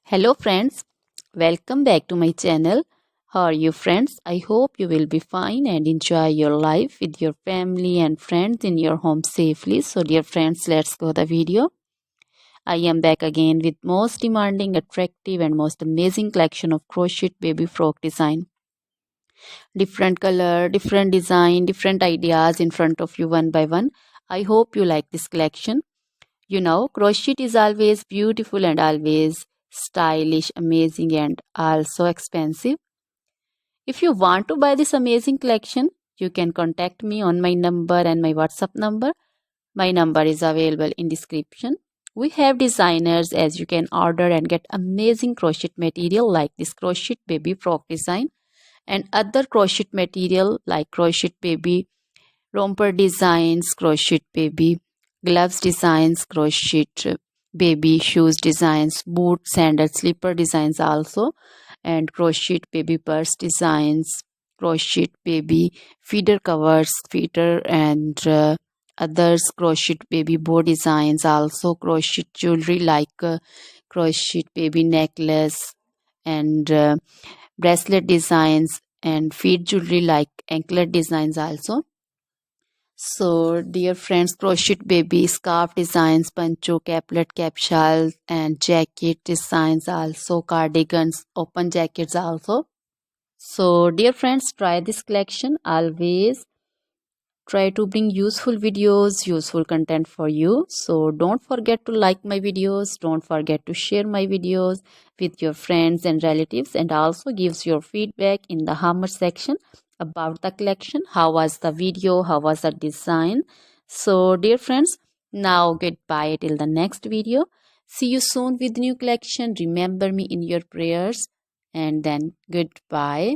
Hello friends, welcome back to my channel. How are you friends? I hope you will be fine and enjoy your life with your family and friends in your home safely. So dear friends, let's go the video. I am back again with most demanding, attractive and most amazing collection of crochet baby frock design. Different color, different design, different ideas in front of you one by one. I hope you like this collection. You know, crochet is always beautiful and always stylish, amazing, and also expensive. If you want to buy this amazing collection, you can contact me on my number and my WhatsApp number. My number is available in description. We have designers as you can order and get amazing crochet material like this crochet baby frock design and other crochet material like crochet baby romper designs, crochet baby gloves designs, crochet baby shoes designs, boot, sandal, slipper designs also, and crochet baby purse designs, crochet baby feeder covers, feeder and others, crochet baby bow designs also, crochet jewelry like crochet baby necklace and bracelet designs and feet jewelry like anklet designs also. So, dear friends, crochet baby scarf designs, pancho, caplet, capsule, and jacket designs also, cardigans, open jackets also. So, dear friends, try this collection. Always try to bring useful videos, useful content for you. So, don't forget to like my videos. Don't forget to share my videos with your friends and relatives, and also gives your feedback in the comment section about the collection. How was the video? How was the design? So, dear friends, now goodbye till the next video. See you soon with new collection. Remember me in your prayers, and then goodbye.